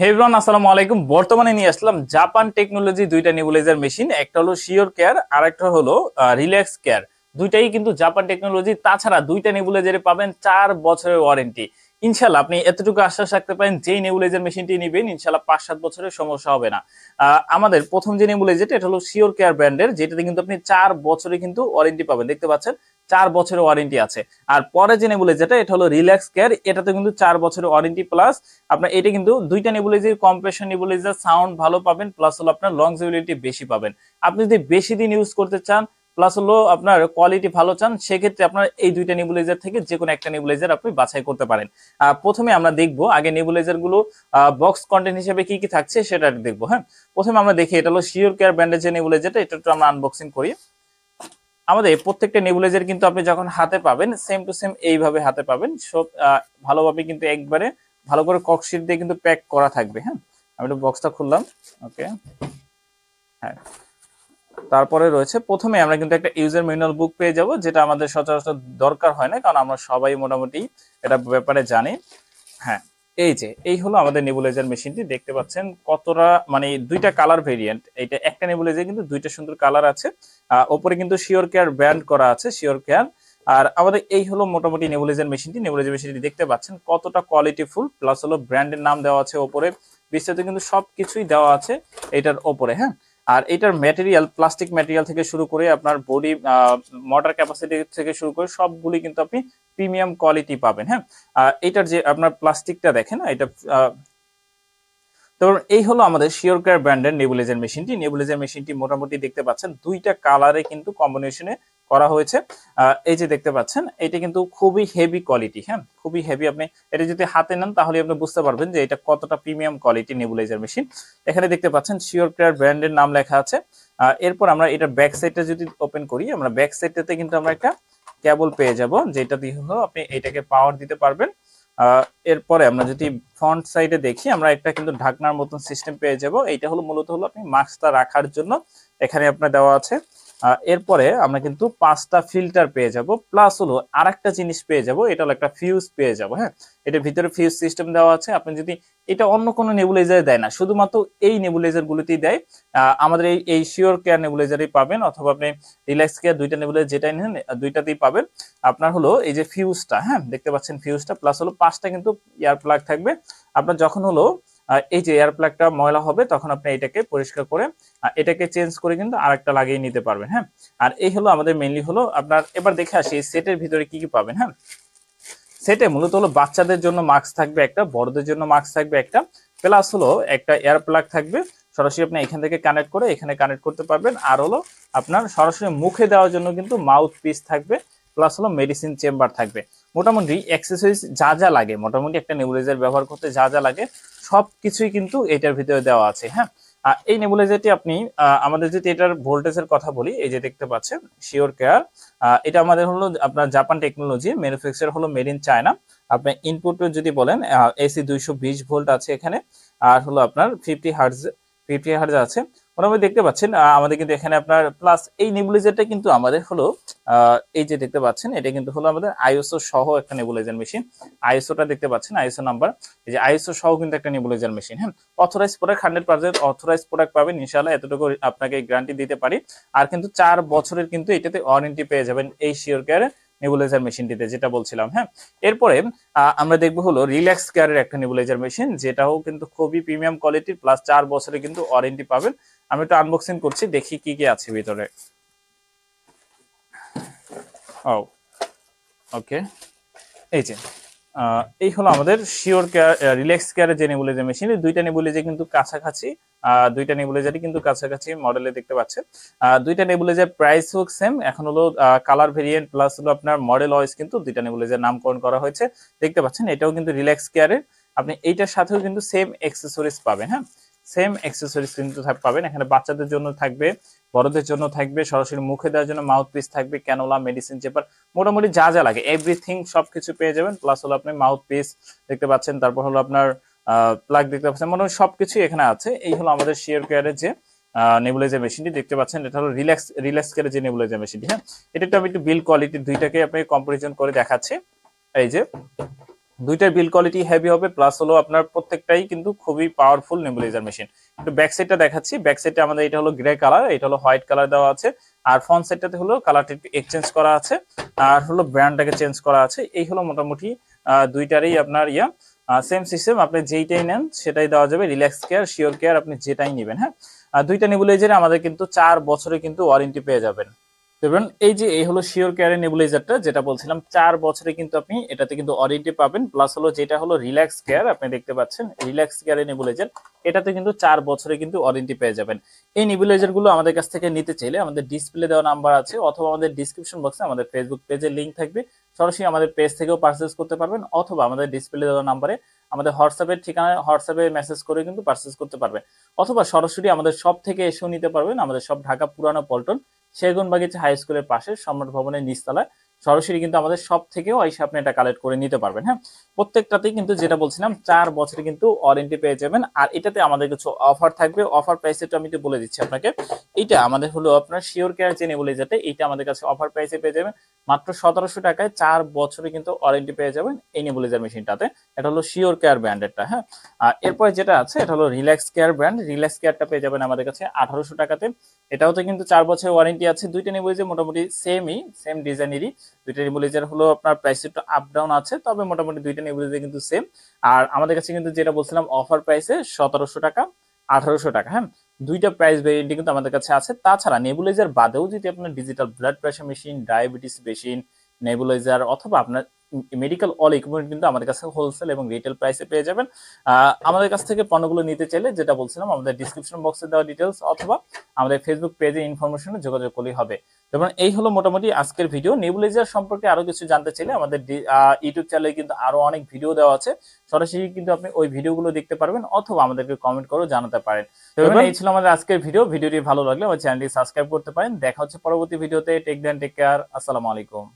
হে everyone, আসসালামু আলাইকুম। বর্তমানে নিয়ে আসলাম জাপান টেকনোলজি দুইটা নেবুলাইজার মেশিন। একটা হলো শিওর কেয়ার আর একটা হলো রিল্যাক্স কেয়ার। দুইটাই কিন্তু জাপান টেকনোলজি। তাছাড়া দুইটা নেবুলাইজারে পাবেন 4 বছরের ওয়ারেন্টি। ইনশাল্লাহ আপনি এতটুকু আশ্বাস রাখতে পারেন, যেই নেবুলাইজার মেশিনটি নিবেন ইনশাল্লাহ 5-7 বছরের সমস্যা হবে না। আমাদের প্রথম যে নেবুলাইজারটা এটা হলো শিওর কেয়ার ব্র্যান্ডের, যেটাতে কিন্তু আপনি 4 বছরে কিন্তু ওয়ারেন্টি পাবেন। দেখতে পাচ্ছেন 4 বছরের ওয়ারেন্টি আছে। আর পরে যে নেবুলাইজারটা এটা হলো রিল্যাক্স কেয়ার, এটাতে কিন্তু 4 বছরের ওয়ারেন্টি প্লাস আপনার এটা কিন্তু দুইটা নেবুলাইজার কম্প্রেশন নেবুলাইজার, সাউন্ড ভালো পাবেন প্লাস হলো আপনার লংজিভিটি বেশি পাবেন। আপনি যদি বেশি দিন ইউজ করতে চান প্লাস হলো আপনার কোয়ালিটি ভালো চান, সেক্ষেত্রে আপনার এই দুইটা নেবুলাইজার থেকে যে কোনো একটা নেবুলাইজার আপনি বাছাই করতে পারেন। প্রথমে আমরা দেখবো আগে নেবুলাইজার গুলো বক্স কন্টেন্ট হিসেবে কি কি থাকছে সেটা দেখবো। হ্যাঁ, প্রথমে আমরা দেখি এটা হলো শিওর কেয়ার ব্র্যান্ডের যে নেবুলাইজারটা, এটা একটু আমরা আনবক্সিং করি। আমাদের প্রত্যেকটা নেবুলাইজার কিন্তু আপনি যখন হাতে পাবেন সেম টু সেম এইভাবে হাতে পাবেন সব। ভালোভাবে কিন্তু একবারে ভালো করে ককশিট দিয়ে কিন্তু প্যাক করা থাকবে। হ্যাঁ, আমি একটু বক্সটা খুললাম। ওকে, হ্যাঁ। তারপরে রয়েছে প্রথমে আমরা কিন্তু একটা ইউজার ম্যানুয়াল বুক পেয়ে যাব, যেটা আমাদের সচরাচর দরকার হয় না, কারণ আমরা সবাই মোটামুটি এটা ব্যাপারে জানি। হ্যাঁ, এই হলো আমাদের নেবুলাইজার মেশিনটি। দেখতে পাচ্ছেন কতটা মানে দুইটা কালার ভেরিয়েন্ট। এইটা একটা নেবুলাইজার কিন্তু দুইটা সুন্দর কালার আছে। ওপরে কিন্তু শিওর কেয়ার ব্র্যান্ড করা আছে, শিওর কেয়ার। আর আমাদের এই হলো মোটামুটি নেবুলাইজার মেশিনটি। নেবুলাইজার মেশিনটি দেখতে পাচ্ছেন কতটা কোয়ালিটিফুল, প্লাস হলো ব্র্যান্ডের নাম দেওয়া আছে ওপরে, বিস্তারিত কিন্তু সবকিছুই দেওয়া আছে এটার ওপরে। হ্যাঁ, আর এটার ম্যাটেরিয়াল প্লাস্টিক ম্যাটেরিয়াল থেকে শুরু করে আপনার বডি মোটর ক্যাপাসিটি থেকে শুরু করে সবগুলি কিন্তু আপনি প্রিমিয়াম কোয়ালিটি পাবেন। হ্যাঁ, এটার যে আপনার প্লাস্টিকটা দেখেন এটা তো এই হলো আমাদের শিওর কেয়ার ব্র্যান্ডের নেবুলাইজার মেশিনটি। নেবুলাইজার মেশিনটি মোটামুটি দেখতে পাচ্ছেন দুইটা কালারে কিন্তু কম্বিনেশনে করা হয়েছে। এই যে দেখতে পাচ্ছেন এটা কিন্তু খুবই হেভি কোয়ালিটি। হ্যাঁ, খুবই হেভি। আপনি এটা যদি হাতে নেন তাহলে আপনি বুঝতে পারবেন যে এটা কতটা প্রিমিয়াম কোয়ালিটি নেবুলাইজার মেশিন। এখানে দেখতে পাচ্ছেন শিওর কেয়ার ব্র্যান্ডের নাম লেখা আছে। এরপর আমরা এটা ব্যাক সাইডটা যদি ওপেন করি, আমরা ব্যাক সাইডটাতে কিন্তু আমরা একটা কেবল পেয়ে যাব, যেটা দিয়ে হলো আপনি এটাকে পাওয়ার দিতে পারবেন। এরপরে আমরা যদি ফ্রন্ট সাইডে দেখি, আমরা একটা কিন্তু ঢাকনার মতন সিস্টেম পেয়ে যাব। এইটা হলো মূলত হলো আপনি মাস্কটা রাখার জন্য এখানে আপনার দেওয়া আছে। এরপরে আমরা কিন্তু 5টা ফিল্টার পেয়ে যাব, প্লাস হলো আরেকটা জিনিস পেয়ে যাব, এটা হলো একটা ফিউজ পেয়ে যাব। হ্যাঁ, এটার ভিতরে ফিউজ সিস্টেম দেওয়া আছে। আপনি যদি এটা অন্য কোনো নেবুলাইজারে দেয় না, শুধুমাত্র এই নেবুলাইজার গুলোতেই দেয়। আমাদের এই শিওর কেয়ার নেবুলাইজারই পাবেন, অথবা আপনি রিল্যাক্স কেয়ার দুইটা নেবুলাইজার যেটাই নেন দুইটাতেই পাবেন। আপনার হলো এই যে ফিউজটা, হ্যাঁ দেখতে পাচ্ছেন ফিউজটা, প্লাস হলো 5টা কিন্তু এয়ার প্লাগ থাকবে। আপনার যখন হলো এই যে এয়ার প্লাগটা ময়লা হবে তখন আপনি এটাকে পরিষ্কার করে এটাকে চেঞ্জ করে কিন্তু আরেকটা লাগিয়ে নিতে পারবেন। হ্যাঁ, আর এই হলো আমাদের মেইনলি হলো আপনার। এবার দেখে আসি সেটের ভিতরে কি কি পাবেন। হ্যাঁ, সেটে মূলত হলো বাচ্চাদের জন্য মাস্ক থাকবে একটা, বড়দের জন্য মাস্ক থাকবে একটা, প্লাস হলো একটা এয়ার প্লাগ থাকবে। সরাসরি আপনি এখান থেকে কানেক্ট করে এখানে কানেক্ট করতে পারবেন। আর হলো আপনার সরাসরি মুখে দেওয়ার জন্য কিন্তু মাউথ পিস থাকবে, প্লাস হলো মেডিসিন চেম্বার থাকবে। মোটামুটি অ্যাক্সেসরিজ যা যা লাগে, মোটামুটি একটা নেবুলাইজার ব্যবহার করতে যা যা লাগে সবকিছুই কিন্তু এটার ভিতরে দেওয়া আছে। হ্যাঁ, এই নেবুলাইজারটি আপনি আমাদের যদি এটার ভোল্টেজের কথা বলি, এই যে দেখতে পাচ্ছেন শিওর কেয়ার, এটা আমাদের হলো আপনার জাপান টেকনোলজি, ম্যানুফ্যাকচার হলো মেড ইন চায়না। আপনি ইনপুট যদি বলেন এসি 220 ভোল্ট আছে এখানে, আর হলো আপনার 50 হার্জ আছে। মোটামুটি দেখতে পাচ্ছেন আমাদের কিন্তু এখানে আপনার প্লাস এই নেবুলাইজারটা কিন্তু আমাদের হলো এই যে দেখতে পাচ্ছেন এটা কিন্তু হলো আমাদের আইএসও সহ একটা নেবুলাইজার মেশিন। আইএসওটা দেখতে পাচ্ছেন, আইএসও নাম্বার, এই যে আইএসও সহ কিন্তু একটা নেবুলাইজার মেশিন। হ্যাঁ, অথরাইজ প্রোডাক্ট, 100% অথরাইজ প্রোডাক্ট পাবেন ইনশাআল্লাহ, এতটুকু আপনাকে গ্যারান্টি দিতে পারি। আর কিন্তু 4 বছরের কিন্তু এটাতে ওয়ারেন্টি পেয়ে যাবেন এই শিওর কেয়ারের নেবুলাইজার মেশিনটিতে, যেটা বলছিলাম। হ্যাঁ, এরপরে আমরা দেখবো হলো রিল্যাক্স কেয়ারের একটা নেবুলাইজার মেশিন, যেটাও কিন্তু খুবই প্রিমিয়াম কোয়ালিটির, প্লাস 4 বছরে কিন্তু ওয়ারেন্টি পাবেন। আমি একটু আনবক্সিং করছি, দেখি কি কি আছে ভিতরে। ও ওকে, এই যে এই হলো আমাদের শিওর কেয়ার রিল্যাক্স কেয়ারের যে নেবুলাইজার মেশিন। দুইটা নেবুলাইজার কিন্তু কাছাকাছি, দুইটা নেবুলাইজারই কিন্তু কাছাকাছি মডেলে দেখতে পাচ্ছেন। দুইটা নেবুলাইজার প্রাইস হোক সেম, এখন হলো কালার ভেরিয়েন্ট প্লাস হলো আপনার মডেল ওয়াইজ কিন্তু দুইটা নেবুলাইজার নামকরণ করা হয়েছে। দেখতে পাচ্ছেন এটাও কিন্তু রিল্যাক্স কেয়ারের। আপনি এইটার সাথেও কিন্তু সেম অ্যাক্সেসরিজ পাবেন। হ্যাঁ, সেম অ্যাক্সেসরিজ কিন্তু পাবেন। এখানে বাচ্চাদের জন্য থাকবে, বড়দের জন্য থাকবে, সরাসরি মুখে দেওয়ার জন্য মাউথ পিস থাকবে, ক্যানোলা, মেডিসিন চেম্বার, মোটামুটি যা যা লাগে এভরিথিং সবকিছু পেয়ে যাবেন। প্লাস হলো আপনি মাউথ পিস দেখতে পাচ্ছেন, তারপর হলো আপনার প্লাগ দেখতে পাচ্ছেন, মোটামুটি সবকিছু এখানে আছে। এই হলো আমাদের শিওর কেয়ারের যে নেবুলাইজার মেশিনটি দেখতে পাচ্ছেন, এটা হলো রিল্যাক্স কেয়ারের যে নেবুলাইজার মেশিনটি। হ্যাঁ, এটা একটু আমি একটু বিল কোয়ালিটি দুইটাকে আপনি কম্পারিজন করে দেখাচ্ছি। এই যে দুইটার বিল কোয়ালিটি হেভি হবে, প্লাস হলো আপনার প্রত্যেকটাই কিন্তু খুবই পাওয়ারফুল নেবুলাইজার মেশিন। একটু ব্যাক সাইডটা দেখাচ্ছি। ব্যাক সাইডে আমাদের এটা হলো গ্রে কালার, এটা হলো হোয়াইট কালার দেওয়া আছে। আর ফ্রন্ট সাইডটাতে হলো কালারটা একটু এক্সচেঞ্জ করা আছে, আর হলো ব্র্যান্ডটাকে চেঞ্জ করা আছে। এই হলো মোটামুটি দুইটারই আপনার সেম সিস্টেম, আপনি যেইটাই নেন সেটাই দেওয়া যাবে। রিল্যাক্স কেয়ার, শিওর কেয়ার, আপনি যেটাই নেবেন। হ্যাঁ, দুইটা নেবুলাইজারে আমাদের কিন্তু 4 বছরে কিন্তু ওয়ারেন্টি পেয়ে যাবেন। দেখবেন এই হলো শিওর কেয়ারের নেবুলাইজারটা, যেটা বলছিলাম 4 বছরে কিন্তু আপনি এটাতে কিন্তু ওয়ারেন্টি পাবেন। প্লাস হলো যেটা হলো রিল্যাক্স কেয়ার, আপনি দেখতে পাচ্ছেন রিল্যাক্স কেয়ারের নেবুলাইজার, এটাতে কিন্তু 4 বছরে কিন্তু ওয়ারেন্টি পেয়ে যাবেন। এই নেবুলাইজার গুলো আমাদের কাছ থেকে নিতে চাইলে আমাদের ডিসপ্লে দেওয়া নাম্বার আছে, অথবা আমাদের ডিসক্রিপশন বক্সে আমাদের ফেসবুক পেজের লিংক থাকবে, সরাসরি আমাদের পেজ থেকেও পারচেজ করতে পারবেন, অথবা আমাদের ডিসপ্লে দেওয়া নাম্বারে আমাদের হোয়াটসঅ্যাপের ঠিকানায় হোয়াটসঅ্যাপে মেসেজ করে কিন্তু পারচেজ করতে পারবেন, অথবা সরাসরি আমাদের শপ থেকে এসেও নিতে পারবেন। আমাদের সব ঢাকা পুরানো পল্টন সেগুনবাগিচা হাই স্কুলের পাশে সম্রাট ভবনের নিচতলায়, সরাসরি কিন্তু আমাদের সব থেকেও এসে আপনি এটা কালেক্ট করে নিতে পারবেন। হ্যাঁ, প্রত্যেকটাতেই কিন্তু যেটা বলছিলাম 4 বছরে কিন্তু ওয়ারেন্টি পেয়ে যাবেন। আর এটাতে আমাদের কিছু অফার থাকবে, অফার প্রাইসটা আমি তো বলে দিচ্ছি আপনাকে। এটা আমাদের হলো আপনার শিওর কেয়ার যে নেবুলাইজারটা, এটা আমাদের কাছে অফার প্রাইসে পেয়ে যাবেন মাত্র 1700 টাকায়। 4 বছরে কিন্তু ওয়ারেন্টি পেয়ে যাবেন এই নেবুলাইজার মেশিনটাতে। এটা হলো শিওর কেয়ার ব্র্যান্ডেরটা। হ্যাঁ, আর এরপরে যেটা আছে এটা হলো রিল্যাক্স কেয়ার ব্র্যান্ড। রিল্যাক্স কেয়ারটা পেয়ে যাবেন আমাদের কাছে 1800 টাকাতে। এটাও তো কিন্তু 4 বছরের ওয়ারেন্টি আছে। দুইটা নেবুলাইজার মোটামুটি সেম ডিজাইনেরই। দুইটা নেবুলাইজার হলো আপনার প্রাইস একটু আপ ডাউন আছে, তবে মোটামুটি দুইটা নেবুলাইজার কিন্তু সেম। আর আমাদের কাছে কিন্তু যেটা বলছিলাম অফার প্রাইসে 1700 টাকা, 1800 টাকা। হ্যাঁ, দুইটা প্রাইস ভেরিয়েন্টই কিন্তু আমাদের কাছে আছে। তাছাড়া নেবুলাইজার বাদেও যদি আপনার digital blood pressure machine, diabetes machine, nebuliser, অথবা আপনার মেডিকেল অল ইকুইপমেন্ট কিন্তু আমাদের কাছে হোলসেল এবং রিটেল প্রাইসে পেয়ে যাবেন। আমাদের কাছ থেকে পণ্যগুলো নিতে চাইলে যেটা বলছিলাম আমাদের ডিসক্রিপশন বক্সে দেওয়া ডিটেলস, অথবা আমাদের ফেসবুক পেজে ইনফরমেশনে যোগাযোগ করলেই হবে। যেমন এই হলো মোটামুটি আজকের ভিডিও। নেবুলাইজার সম্পর্কে আরো কিছু জানতে চাইলে আমাদের ইউটিউব চ্যানেলে কিন্তু আরো অনেক ভিডিও দেওয়া আছে, সরাসরি কিন্তু আপনি ওই ভিডিওগুলো দেখতে পারবেন, অথবা আমাদেরকে কমেন্ট করেও জানাতে পারেন। এই ছিল আমাদের আজকের ভিডিও। ভিডিওটি ভালো লাগলে আমার চ্যানেলটি সাবস্ক্রাইব করতে পারেন। দেখা হচ্ছে পরবর্তী ভিডিওতে। Take care. আসসালামু আলাইকুম।